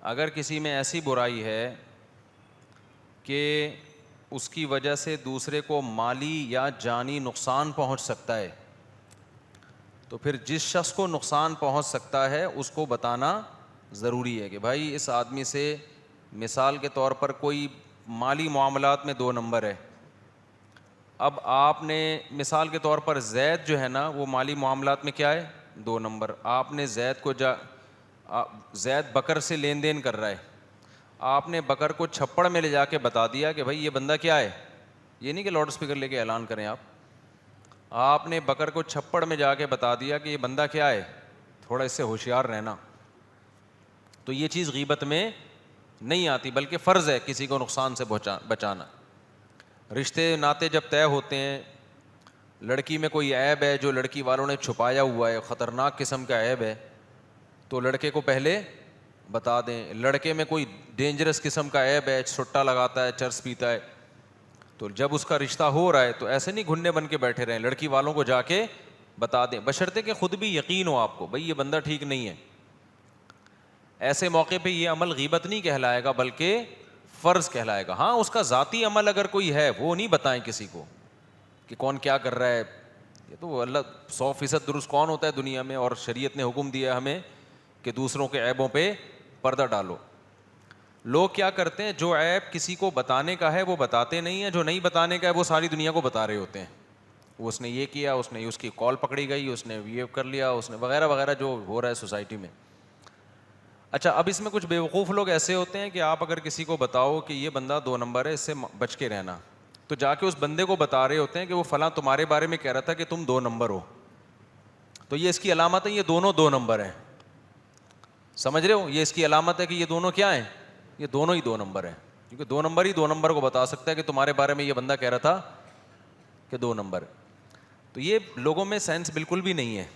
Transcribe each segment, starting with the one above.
اگر کسی میں ایسی برائی ہے کہ اس کی وجہ سے دوسرے کو مالی یا جانی نقصان پہنچ سکتا ہے, تو پھر جس شخص کو نقصان پہنچ سکتا ہے اس کو بتانا ضروری ہے کہ بھائی اس آدمی سے, مثال کے طور پر کوئی مالی معاملات میں 2 نمبر ہے. اب آپ نے مثال کے طور پر زید جو ہے نا وہ مالی معاملات میں کیا ہے, 2 نمبر. آپ نے زید کو زید بکر سے لین دین کر رہا ہے, آپ نے بکر کو چھپڑ میں لے جا کے بتا دیا کہ بھائی یہ بندہ کیا ہے. یہ نہیں کہ لاؤڈ اسپیکر لے کے اعلان کریں آپ نے بکر کو چھپڑ میں جا کے بتا دیا کہ یہ بندہ کیا ہے, تھوڑا اس سے ہوشیار رہنا. تو یہ چیز غیبت میں نہیں آتی, بلکہ فرض ہے کسی کو نقصان سے بچانا. رشتے ناتے جب طے ہوتے ہیں, لڑکی میں کوئی عیب ہے جو لڑکی والوں نے چھپایا ہوا ہے, خطرناک قسم کا عیب ہے, تو لڑکے کو پہلے بتا دیں. لڑکے میں کوئی ڈینجرس قسم کا عیب ہے, سٹا لگاتا ہے, چرس پیتا ہے, تو جب اس کا رشتہ ہو رہا ہے تو ایسے نہیں گھننے بن کے بیٹھے رہیں, لڑکی والوں کو جا کے بتا دیں, بشرطے کہ خود بھی یقین ہو آپ کو بھائی یہ بندہ ٹھیک نہیں ہے. ایسے موقع پہ یہ عمل غیبت نہیں کہلائے گا بلکہ فرض کہلائے گا. ہاں اس کا ذاتی عمل اگر کوئی ہے وہ نہیں بتائیں کسی کو کہ کون کیا کر رہا ہے, یہ تو اللہ 100% درست کون ہوتا ہے دنیا میں, اور شریعت نے حکم دیا ہمیں کہ دوسروں کے عیبوں پہ پردہ ڈالو. لوگ کیا کرتے ہیں, جو عیب کسی کو بتانے کا ہے وہ بتاتے نہیں ہیں, جو نہیں بتانے کا ہے وہ ساری دنیا کو بتا رہے ہوتے ہیں. وہ اس نے یہ کیا, اس نے اس کی کال پکڑی گئی, اس نے یہ کر لیا, اس نے وغیرہ وغیرہ جو ہو رہا ہے سوسائٹی میں. اچھا اب اس میں کچھ بیوقوف لوگ ایسے ہوتے ہیں کہ آپ اگر کسی کو بتاؤ کہ یہ بندہ 2 نمبر ہے, اس سے بچ کے رہنا, تو جا کے اس بندے کو بتا رہے ہوتے ہیں کہ وہ فلاں تمہارے بارے میں کہہ رہا تھا کہ تم 2 نمبر ہو, تو یہ اس کی علامت ہے یہ دونوں 2 نمبر ہیں. سمجھ رہے ہو, یہ اس کی علامت ہے کہ یہ دونوں کیا ہیں, یہ دونوں ہی 2 نمبر ہیں, کیونکہ 2 نمبر ہی 2 نمبر کو بتا سکتا ہے کہ تمہارے بارے میں یہ بندہ کہہ رہا تھا کہ 2 نمبر. تو یہ لوگوں میں سینس بالکل بھی نہیں ہے.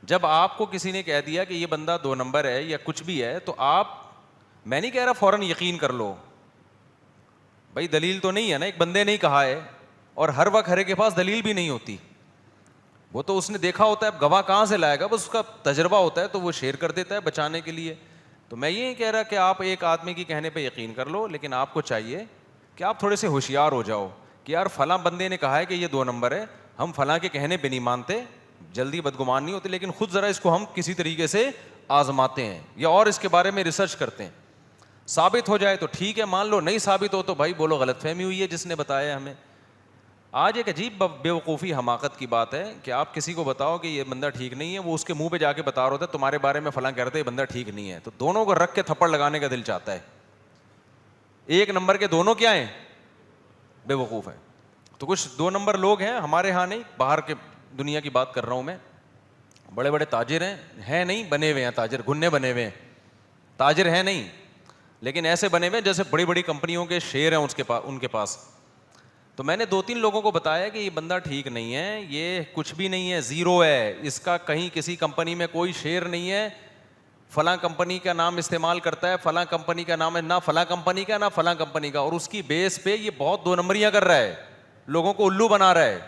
جب آپ کو کسی نے کہہ دیا کہ یہ بندہ 2 نمبر ہے یا کچھ بھی ہے, تو آپ, میں نہیں کہہ رہا فوراً یقین کر لو, بھائی دلیل تو نہیں ہے نا, ایک بندے نے ہی کہا ہے, اور ہر وقت ہر ایک کے پاس دلیل بھی نہیں ہوتی, وہ تو اس نے دیکھا ہوتا ہے, اب گواہ کہاں سے لائے گا, بس اس کا تجربہ ہوتا ہے تو وہ شیئر کر دیتا ہے بچانے کے لیے. تو میں یہ نہیں کہہ رہا کہ آپ ایک آدمی کی کہنے پہ یقین کر لو, لیکن آپ کو چاہیے کہ آپ تھوڑے سے ہوشیار ہو جاؤ کہ یار فلاں بندے نے کہا ہے کہ یہ 2 نمبر ہے, ہم فلاں کے کہنے پہ نہیں مانتے, جلدی بدگمان نہیں ہوتے, لیکن خود ذرا اس کو ہم کسی طریقے سے آزماتے ہیں یا اور اس کے بارے میں ریسرچ کرتے ہیں. ثابت ہو جائے تو ٹھیک ہے مان لو, نہیں ثابت ہو تو بھائی بولو غلط فہمی ہوئی ہے جس نے بتایا ہمیں. آج ایک عجیب بیوقوفی حماقت کی بات ہے کہ آپ کسی کو بتاؤ کہ یہ بندہ ٹھیک نہیں ہے, وہ اس کے منہ پہ جا کے بتا رہا ہوتا ہے تمہارے بارے میں فلاں کہہ رہے تھے یہ بندہ ٹھیک نہیں ہے, تو دونوں کو رکھ کے تھپڑ لگانے کا دل چاہتا ہے. 1 نمبر کے دونوں کیا ہیں, بیوقوف ہیں. تو کچھ 2 نمبر لوگ ہیں ہمارے ہاں, نہیں باہر کے دنیا کی بات کر رہا ہوں میں, بڑے بڑے تاجر ہیں نہیں, بنے ہوئے ہیں تاجر, گھنے بنے ہوئے ہیں, تاجر ہیں نہیں, لیکن ایسے بنے ہوئے جیسے بڑی بڑی کمپنیوں کے شیئر ہیں ان کے پاس. تو میں نے 2-3 لوگوں کو بتایا کہ یہ بندہ ٹھیک نہیں ہے, یہ کچھ بھی نہیں ہے, زیرو ہے, اس کا کہیں کسی کمپنی میں کوئی شیئر نہیں ہے, فلاں کمپنی کا نام استعمال کرتا ہے, فلاں کمپنی کا نام ہے, نہ فلاں کمپنی کا نہ فلاں کمپنی کا, اور اس کی بیس پہ یہ بہت 2 نمبریاں کر رہا ہے, لوگوں کو الو بنا رہا ہے,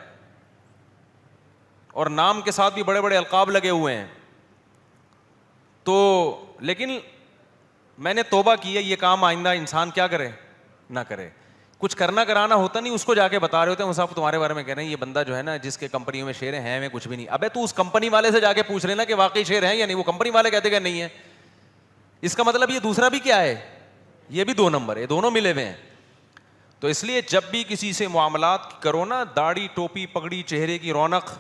اور نام کے ساتھ بھی بڑے بڑے القاب لگے ہوئے ہیں. تو لیکن میں نے توبہ کی ہے, یہ کام آئندہ انسان کیا کرے, نہ کرے. کچھ کرنا کرانا ہوتا نہیں, اس کو جا کے بتا رہے ہوتے ہیں, وہ صاحب تمہارے بارے میں کہہ رہے ہیں یہ بندہ جو ہے نا جس کے کمپنیوں میں شیئر ہیں میں کچھ بھی نہیں. ابے تو اس کمپنی والے سے جا کے پوچھ لینا کہ واقعی شیئر ہیں یا نہیں, وہ کمپنی والے کہتے کہ نہیں ہے, اس کا مطلب یہ دوسرا بھی کیا ہے, یہ بھی 2 نمبر ہے, دونوں ملے ہوئے ہیں. تو اس لیے جب بھی کسی سے معاملات کرو نا, داڑھی ٹوپی پگڑی چہرے کی رونق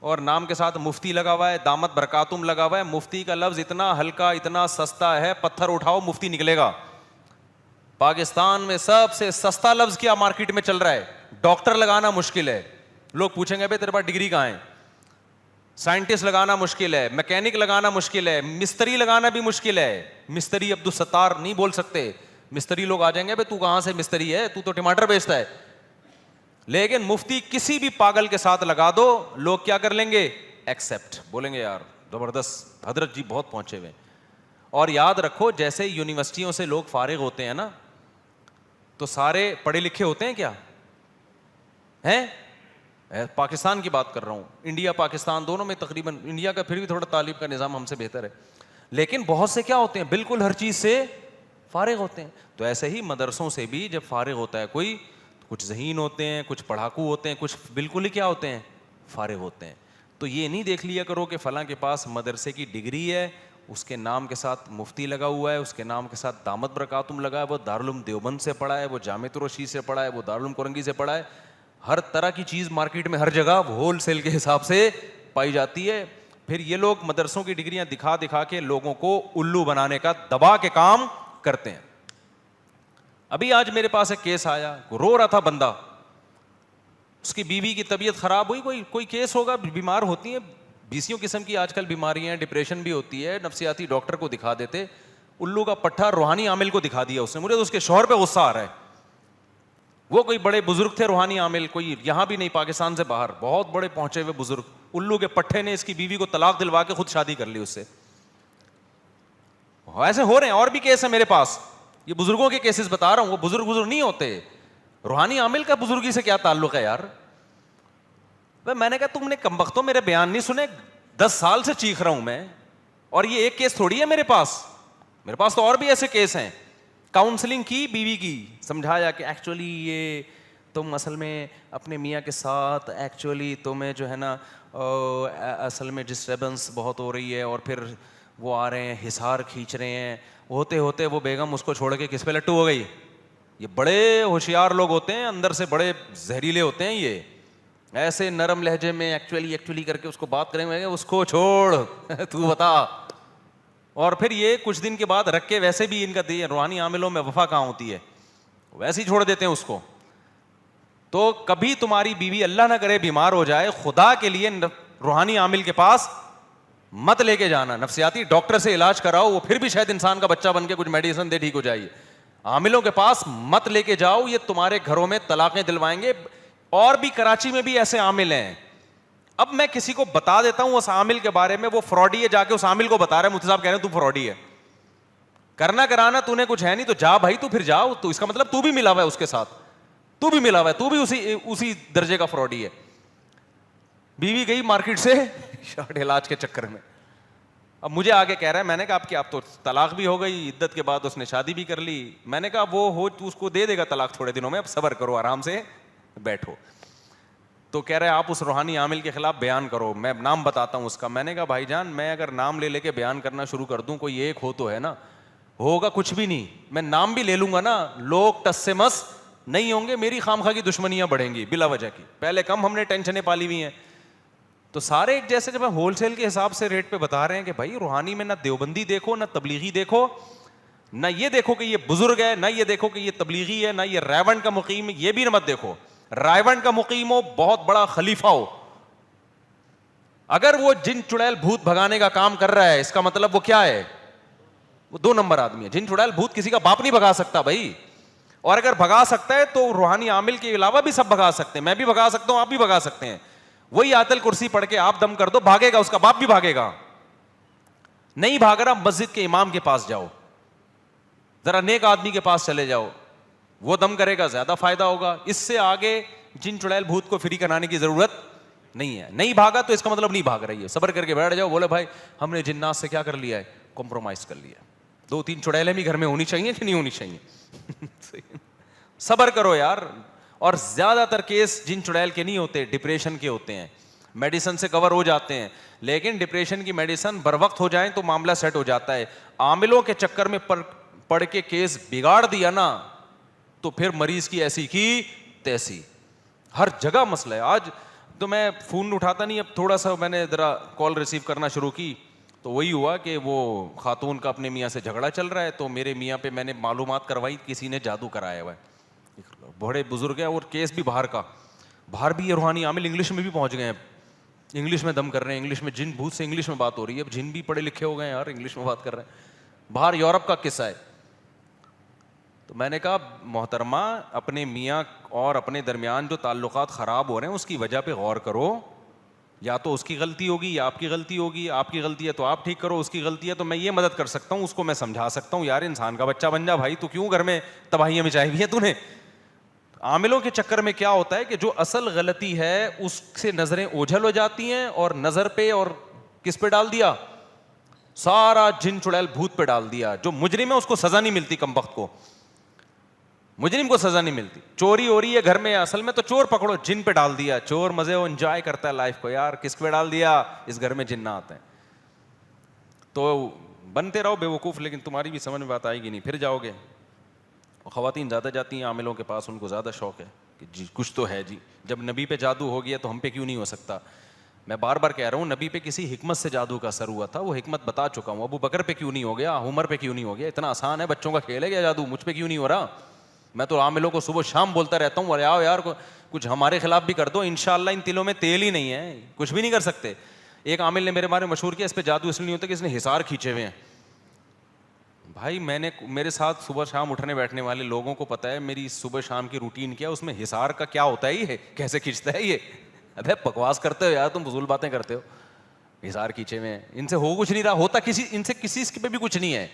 اور نام کے ساتھ مفتی لگا ہوا ہے, دامت برکاتم لگا ہوا ہے, مفتی کا لفظ اتنا ہلکا اتنا سستا ہے, پتھر اٹھاؤ مفتی نکلے گا. پاکستان میں سب سے سستا لفظ کیا مارکیٹ میں چل رہا ہے, ڈاکٹر لگانا مشکل ہے. لوگ پوچھیں گے بھائی تیرے پاس ڈگری کہاں ہے, سائنٹسٹ لگانا مشکل ہے, میکینک لگانا مشکل ہے, مستری لگانا بھی مشکل ہے. مستری عبدالستار نہیں بول سکتے, مستری لوگ آ جائیں گے بھائی تو کہاں سے مستری ہے, تو ٹماٹر بیچتا ہے. لیکن مفتی کسی بھی پاگل کے ساتھ لگا دو, لوگ کیا کر لیں گے, ایکسیپٹ, بولیں گے یار زبردست, حضرت جی بہت پہنچے ہوئے. اور یاد رکھو جیسے یونیورسٹیوں سے لوگ فارغ ہوتے ہیں نا, تو سارے پڑھے لکھے ہوتے ہیں کیا ہیں, پاکستان کی بات کر رہا ہوں, انڈیا پاکستان دونوں میں تقریباً, انڈیا کا پھر بھی تھوڑا تعلیم کا نظام ہم سے بہتر ہے, لیکن بہت سے کیا ہوتے ہیں بالکل ہر چیز سے فارغ ہوتے ہیں. تو ایسے ہی مدرسوں سے بھی جب فارغ ہوتا ہے کوئی, کچھ ذہین ہوتے ہیں, کچھ پڑھاکو ہوتے ہیں, کچھ بالکل ہی کیا ہوتے ہیں, فارغ ہوتے ہیں. تو یہ نہیں دیکھ لیا کرو کہ فلاں کے پاس مدرسے کی ڈگری ہے, اس کے نام کے ساتھ مفتی لگا ہوا ہے, اس کے نام کے ساتھ دامت برکاتم لگا ہے, وہ دارالعلوم دیوبند سے پڑھا ہے, وہ جامعۃ الرشید سے پڑھا ہے, وہ دارالعلوم کورنگی سے پڑھا ہے. ہر طرح کی چیز مارکیٹ میں ہر جگہ ہول سیل کے حساب سے پائی جاتی ہے. پھر یہ لوگ مدرسوں کی ڈگریاں دکھا دکھا کے لوگوں کو الو بنانے کا دبا کے کام کرتے ہیں. ابھی آج میرے پاس ایک کیس آیا, رو رہا تھا بندہ, اس کی بیوی کی طبیعت خراب ہوئی, کوئی کیس ہوگا, بیمار ہوتی ہیں, بیسیوں قسم کی آج کل بیماریاں ہیں, ڈپریشن بھی ہوتی ہے, نفسیاتی ڈاکٹر کو دکھا دیتے, الو کا پٹھا روحانی عامل کو دکھا دیا اس نے. مجھے تو اس کے شوہر پہ غصہ آ رہا ہے. وہ کوئی بڑے بزرگ تھے روحانی عامل, کوئی یہاں بھی نہیں پاکستان سے باہر, بہت بڑے پہنچے ہوئے بزرگ, الو کے پٹھے نے اس کی بیوی کو طلاق دلوا کے خود شادی کر لی اس سے. ایسے ہو رہے ہیں, اور بھی کیس ہیں میرے پاس, یہ بزرگوں کے کیسز بتا رہا ہوں. وہ بزرگ نہیں ہوتے, روحانی عامل کا بزرگی سے کیا تعلق ہے یار. میں نے کہا تم نے کمبختوں میرے بیان نہیں سنے, 10 سال سے چیخ رہا ہوں میں, اور یہ ایک کیس تھوڑی ہے میرے پاس تو اور بھی ایسے کیس ہیں. کاؤنسلنگ کی بیوی کی, سمجھایا کہ ایکچولی یہ تم اصل میں اپنے میاں کے ساتھ ایکچولی تمہیں جو ہے نا اصل میں ڈسٹربنس بہت ہو رہی ہے, اور پھر وہ آ رہے ہیں حصار کھینچ رہے ہیں, ہوتے ہوتے وہ بیگم اس کو چھوڑ کے کس پہ لٹو ہو گئی. یہ بڑے ہوشیار لوگ ہوتے ہیں, اندر سے بڑے زہریلے ہوتے ہیں, یہ ایسے نرم لہجے میں ایکچولی کر کے اس کو بات کریں گے, اس کو چھوڑ تو بتا. اور پھر یہ کچھ دن کے بعد رکھ کے, ویسے بھی ان کا روحانی عاملوں میں وفا کہاں ہوتی ہے, ویسے ہی چھوڑ دیتے ہیں اس کو. تو کبھی تمہاری بیوی اللہ نہ کرے بیمار ہو جائے, خدا کے لیے روحانی عامل کے پاس مت لے کے جانا, نفسیاتی ڈاکٹر سے علاج کراؤ, وہ پھر بھی شاید انسان کا بچہ بن کے کچھ میڈیسن دے ٹھیک ہو جائے. عاملوں کے پاس مت لے کے جاؤ, یہ تمہارے گھروں میں طلاقیں دلوائیں گے. اور بھی کراچی میں بھی ایسے عامل ہیں. اب میں کسی کو بتا دیتا ہوں اس عامل کے بارے میں, وہ فراڈی ہے, جا کے اس عامل کو بتا رہا ہے, مفتی صاحب کہہ رہے ہیں تو فراڈی ہے, کرنا کرانا تو نے کچھ ہے نہیں, تو جا بھائی, تو پھر جاؤ, تو اس کا مطلب تو بھی ملا ہوا ہے اس کے ساتھ, تو بھی ملا ہوا ہے, تو بھی اسی درجے کا فراڈی ہے. بیوی گئی مارکیٹ سے شارٹ علاج کے چکر میں, اب مجھے آگے کہہ رہا ہے, میں نے کہا آپ کی آپ تو طلاق بھی ہو گئی, عدت کے بعد اس نے شادی بھی کر لی. میں نے کہا وہ ہو تو اس کو دے دے گا طلاق تھوڑے دنوں میں, اب صبر کرو, آرام سے بیٹھو. تو کہہ رہے آپ اس روحانی عامل کے خلاف بیان کرو, میں نام بتاتا ہوں اس کا. میں نے کہا بھائی جان, میں اگر نام لے کے بیان کرنا شروع کر دوں, کوئی ایک ہو تو ہے نا, ہوگا کچھ بھی نہیں. میں نام بھی لے لوں گا نا, لوگ ٹس سے مس نہیں ہوں گے, میری خامخواہ کی دشمنیاں بڑھیں گی بلا وجہ کی. پہلے کم ہم نے ٹینشنیں پالی ہوئی ہیں. تو سارے ایک جیسے جب ہول سیل کے حساب سے ریٹ پہ بتا رہے ہیں کہ بھائی روحانی میں نہ دیوبندی دیکھو, نہ تبلیغی دیکھو, نہ یہ دیکھو کہ یہ بزرگ ہے, نہ یہ دیکھو کہ یہ تبلیغی ہے, نہ یہ ریونڈ کا مقیم ہے, یہ بھی نہ مت دیکھو. رائیونڈ کا مقیم ہو, بہت بڑا خلیفہ ہو, اگر وہ جن چڑیل بھوت بھگانے کا کام کر رہا ہے, اس کا مطلب وہ کیا ہے, وہ 2 نمبر آدمی ہے. جن چڑیل بھوت کسی کا باپ نہیں بھگا سکتا بھائی, اور اگر بھگا سکتا ہے تو روحانی عامل کے علاوہ بھی سب بھگا سکتے ہیں. میں بھی بھگا سکتا ہوں, آپ بھی بھگا سکتے ہیں. وہی آیت الکرسی پڑھ کے آپ دم کر دو, بھاگے گا, اس کا باپ بھی بھاگے گا. نہیں بھاگ رہا, مسجد کے امام کے پاس جاؤ, ذرا نیک آدمی کے پاس چلے جاؤ, وہ دم کرے گا, زیادہ فائدہ ہوگا. اس سے آگے جن چڑیل بھوت کو فری کرانے کی ضرورت نہیں ہے. نہیں بھاگا تو اس کا مطلب نہیں بھاگ رہی ہے, صبر کر کے بیٹھ جاؤ, بولے بھائی ہم نے جنات سے کیا کر لیا ہے, کمپرومائز کر لیا. 2-3 چڑیلیں بھی گھر میں ہونی چاہیے کہ نہیں ہونی چاہیے. صبر کرو یار. اور زیادہ تر کیس جن چڑیل کے نہیں ہوتے, ڈپریشن کے ہوتے ہیں, میڈیسن سے کور ہو جاتے ہیں. لیکن ڈپریشن کی میڈیسن بر وقت ہو جائیں تو معاملہ سیٹ ہو جاتا ہے. عاملوں کے چکر میں پڑھ کے کیس بگاڑ دیا نا, تو پھر مریض کی ایسی کی تیسی, ہر جگہ مسئلہ ہے. آج تو میں فون اٹھاتا نہیں, اب تھوڑا سا میں نے ذرا کال ریسیو کرنا شروع کی, تو وہی ہوا کہ وہ خاتون کا اپنے میاں سے جھگڑا چل رہا ہے. تو میرے میاں پہ میں نے معلومات کروائی, کسی نے جادو کرایا ہوا ہے. بڑے بزرگ ہیں, اور کیس بھی باہر کا, باہر بھی یہ روحانی عامل انگلش میں بھی پہنچ گئے ہیں, انگلش میں دم کر رہے ہیں, انگلش میں جن بھوت سے انگلش میں بات ہو رہی ہے. اب جن بھی پڑھے لکھے ہو گئے ہیں یار, انگلش میں بات کر رہے ہیں. باہر یورپ کا قصہ ہے. تو میں نے کہا محترمہ, اپنے میاں اور اپنے درمیان جو تعلقات خراب ہو رہے ہیں اس کی وجہ پہ غور کرو. یا تو اس کی غلطی ہوگی یا آپ کی غلطی ہوگی. آپ کی غلطی ہے تو آپ ٹھیک کرو, اس کی غلطی ہے تو میں یہ مدد کر سکتا ہوں, اس کو میں سمجھا سکتا ہوں, یار انسان کا بچہ بن جا بھائی, تو کیوں گھر میں تباہیاں مچائی ہوئی ہیں تو نے. عاملوں کے چکر میں کیا ہوتا ہے کہ جو اصل غلطی ہے اس سے نظریں اوجھل ہو جاتی ہیں, اور نظر پہ اور کس پہ ڈال دیا, سارا جن چڑیل بھوت پہ ڈال دیا. جو مجرم ہے اس کو سزا نہیں ملتی, کم وقت کو مجرم کو سزا نہیں ملتی. چوری ہو رہی ہے گھر میں, اصل میں تو چور پکڑو, جن پہ ڈال دیا. چور مزے وہ انجوائے کرتا ہے لائف کو, یار کس پہ ڈال دیا, اس گھر میں جن نہ آتے ہیں. تو بنتے رہو بے وقوف, لیکن تمہاری بھی سمجھ میں بات آئے گی نہیں, پھر جاؤ گے. خواتین زیادہ جاتی ہیں عاملوں کے پاس, ان کو زیادہ شوق ہے کہ جی کچھ تو ہے جی. جب نبی پہ جادو ہو گیا تو ہم پہ کیوں نہیں ہو سکتا. میں بار بار کہہ رہا ہوں, نبی پہ کسی حکمت سے جادو کا اثر ہوا تھا, وہ حکمت بتا چکا ہوں. ابو بکر پہ کیوں نہیں ہو گیا, عمر پہ کیوں نہیں ہو گیا, اتنا آسان ہے, بچوں کا کھیل ہے کیا جادو, مجھ پہ کیوں نہیں ہو رہا. میں تو عاملوں کو صبح شام بولتا رہتا ہوں, ارے آؤ یار کچھ ہمارے خلاف بھی کر دو, انشاءاللہ ان تلوں میں تیل ہی نہیں ہے, کچھ بھی نہیں کر سکتے. ایک عامل نے میرے بارے میں مشہور کیا, اس پہ جادو اس لیے نہیں ہوتا کہ اس نے حصار کھینچے ہوئے ہیں. بھائی میرے ساتھ صبح شام اٹھنے بیٹھنے والے لوگوں کو پتہ ہے میری صبح شام کی روٹین کیا, اس میں حصار کا کیا ہوتا ہے, یہ کیسے کھینچتا ہے یہ. ابے بکواس کرتے ہو یار, تم فضول باتیں کرتے ہو. حصار کھینچے ہوئے ہیں, ان سے ہو کچھ نہیں رہا, ہوتا ان سے کسی پہ بھی کچھ نہیں ہے.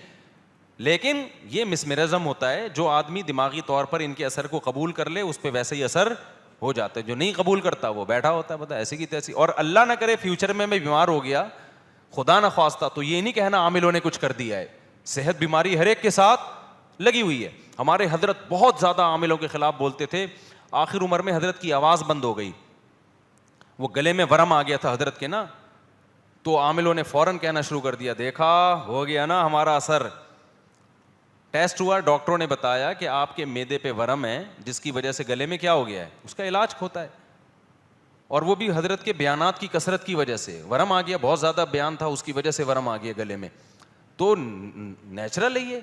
لیکن یہ مسمرزم ہوتا ہے, جو آدمی دماغی طور پر ان کے اثر کو قبول کر لے اس پہ ویسے ہی اثر ہو جاتا ہے. جو نہیں قبول کرتا وہ بیٹھا ہوتا ہے, پتہ ایسی کی تیسی. اور اللہ نہ کرے فیوچر میں بیمار ہو گیا, خدا نہ خواستہ, تو یہ نہیں کہنا عاملوں نے کچھ کر دیا ہے. صحت بیماری ہر ایک کے ساتھ لگی ہوئی ہے. ہمارے حضرت بہت زیادہ عاملوں کے خلاف بولتے تھے, آخر عمر میں حضرت کی آواز بند ہو گئی, وہ گلے میں ورم آ گیا تھا حضرت کے نا, تو عاملوں نے فوراً کہنا شروع کر دیا, دیکھا ہو گیا نا ہمارا اثر. ٹیسٹ ہوا, ڈاکٹروں نے بتایا کہ آپ کے معدے پہ ورم ہے, جس کی وجہ سے گلے میں کیا ہو گیا ہے, اس کا علاج ہوتا ہے. اور وہ بھی حضرت کے بیانات کی کثرت کی وجہ سے ورم آ گیا, بہت زیادہ بیان تھا اس کی وجہ سے ورم آ گیا گلے میں. تو نیچرل ہے یہ.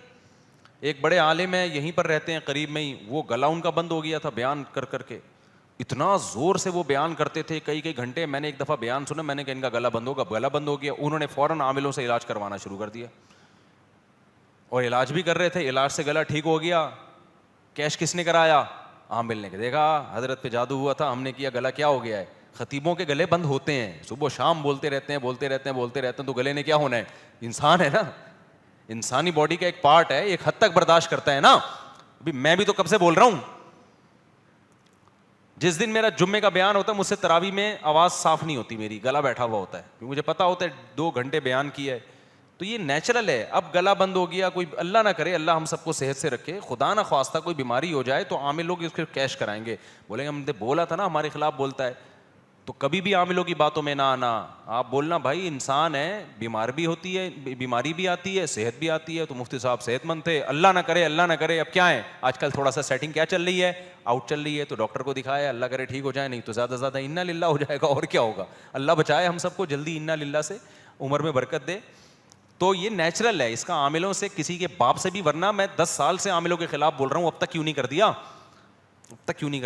ایک بڑے عالم ہیں یہیں پر رہتے ہیں قریب میں ہی, وہ گلا ان کا بند ہو گیا تھا بیان کر کر کے, اتنا زور سے وہ بیان کرتے تھے کئی گھنٹے. میں نے ایک دفعہ بیان سنا, میں نے کہا ان کا گلا بند ہوگا, گلا بند ہو گیا. انہوں نے فوراً عاملوں سے علاج کروانا شروع کر دیا, اور علاج بھی کر رہے تھے, علاج سے گلا ٹھیک ہو گیا. کیش کس نے کرایا, عامل نے. دیکھا حضرت پہ جادو ہوا تھا, ہم نے کیا, گلا کیا ہو گیا ہے. خطیبوں کے گلے بند ہوتے ہیں, صبح شام بولتے رہتے ہیں, تو گلے نے کیا ہونا ہے, انسان ہے نا, انسانی باڈی کا ایک پارٹ ہے, ایک حد تک برداشت کرتا ہے نا. ابھی میں بھی تو کب سے بول رہا ہوں. جس دن میرا جمعے کا بیان ہوتا ہے, مجھ سے تراویح میں آواز صاف نہیں ہوتی, میری گلا بیٹھا ہوا ہوتا ہے, کیونکہ مجھے پتا ہوتا ہے 2 گھنٹے بیان کیا ہے. تو یہ نیچرل ہے. اب گلا بند ہو گیا, کوئی اللہ نہ کرے, اللہ ہم سب کو صحت سے رکھے, خدا نہ خواستہ کوئی بیماری ہو جائے, تو عامل لوگ اس کو کیش کرائیں گے, بولیں گے ہم نے بولا تھا نا ہمارے خلاف بولتا ہے. تو کبھی بھی عاملوں کی باتوں میں نہ آنا. آپ بولنا بھائی انسان ہے, بیمار بھی ہوتی ہے, بیماری بھی آتی ہے, صحت بھی آتی ہے. تو مفتی صاحب صحت مند تھے, اللہ نہ کرے. اب کیا ہے آج کل تھوڑا سا سیٹنگ کیا چل رہی ہے, آؤٹ چل رہی ہے, تو ڈاکٹر کو دکھایا, اللہ کرے ٹھیک ہو جائے, نہیں تو زیادہ سے زیادہ انا للہ ہو جائے گا, اور کیا ہوگا. اللہ بچائے ہم سب کو جلدی انا للہ سے, عمر میں برکت دے. تو یہ نیچرل ہے, اس کا عاملوں سے کسی کے باپ سے بھی, ورنہ میں 10 سال سے عاملوں کے خلاف بول رہا ہوں, اب تک کیوں نہیں کر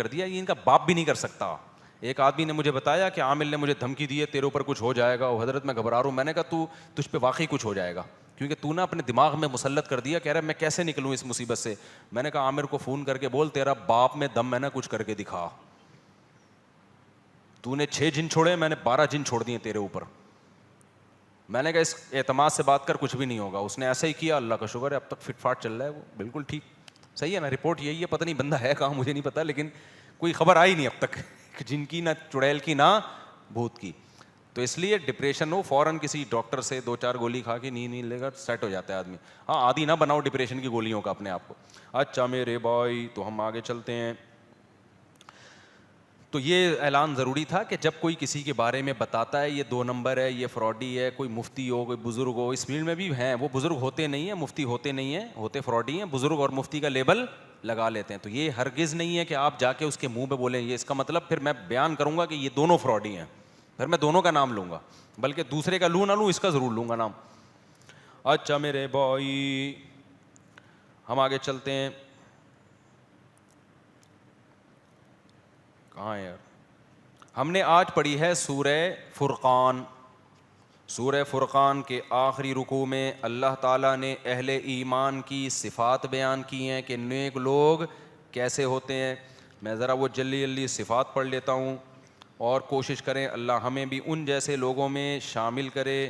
دیا, یہ ان کا باپ بھی نہیں کر سکتا. ایک آدمی نے مجھے بتایا کہ عامل نے مجھے دھمکی دی ہے, تیرے اوپر کچھ ہو جائے گا. وہ حضرت میں گھبرا رہا ہوں. میں نے کہا تجھ پہ واقعی کچھ ہو جائے گا, کیونکہ تو نے اپنے دماغ میں مسلط کر دیا. کہہ رہا ہے میں کیسے نکلوں اس مصیبت سے. میں نے کہا عامر کو فون کر کے بول, تیرا باپ میں دم ہے نا, کچھ کر کے دکھا. تو نے 6 جن چھوڑے, میں نے 12 جن چھوڑ دیے تیرے اوپر. میں نے کہا اس اعتماد سے بات کر, کچھ بھی نہیں ہوگا. اس نے ایسا ہی کیا, اللہ کا شکر ہے اب تک فٹ فاٹ چل رہا ہے, وہ بالکل ٹھیک. صحیح ہے نا, رپورٹ یہی ہے, پتہ نہیں بندہ ہے کہاں مجھے نہیں پتا, لیکن کوئی خبر آئی نہیں اب تک جن کی, نہ چڑیل کی, نہ بھوت کی. تو اس لیے ڈپریشن ہو, فوراً کسی ڈاکٹر سے 2-4 گولی کھا کے نیند لے کر سیٹ ہو جاتا ہے آدمی. ہاں عادی نہ بناؤ ڈپریشن کی گولیوں کا اپنے آپ کو. اچھا میرے بھائی, تو ہم آگے چلتے ہیں. تو یہ اعلان ضروری تھا کہ جب کوئی کسی کے بارے میں بتاتا ہے یہ 2 نمبر ہے, یہ فراڈی ہے, کوئی مفتی ہو, کوئی بزرگ ہو, اس فیلڈ میں بھی ہیں, وہ بزرگ ہوتے نہیں ہیں, مفتی ہوتے نہیں ہیں, ہوتے فراڈی ہیں. بزرگ اور مفتی کا لیبل لگا لیتے ہیں. تو یہ ہرگز نہیں ہے کہ آپ جا کے اس کے منہ پہ بولیں, یہ اس کا مطلب پھر میں بیان کروں گا کہ یہ دونوں فراڈی ہیں, پھر میں دونوں کا نام لوں گا, بلکہ دوسرے کا لوں نہ لوں, اس کا ضرور لوں گا نام. اچھا میرے بھائی, ہم آگے چلتے ہیں. کہاں ہے یار, ہم نے آج پڑھی ہے سورہ فرقان. سورہ فرقان کے آخری رکوع میں اللہ تعالیٰ نے اہل ایمان کی صفات بیان کی ہیں کہ نیک لوگ کیسے ہوتے ہیں. میں ذرا وہ جلدی صفات پڑھ لیتا ہوں, اور کوشش کریں اللہ ہمیں بھی ان جیسے لوگوں میں شامل کرے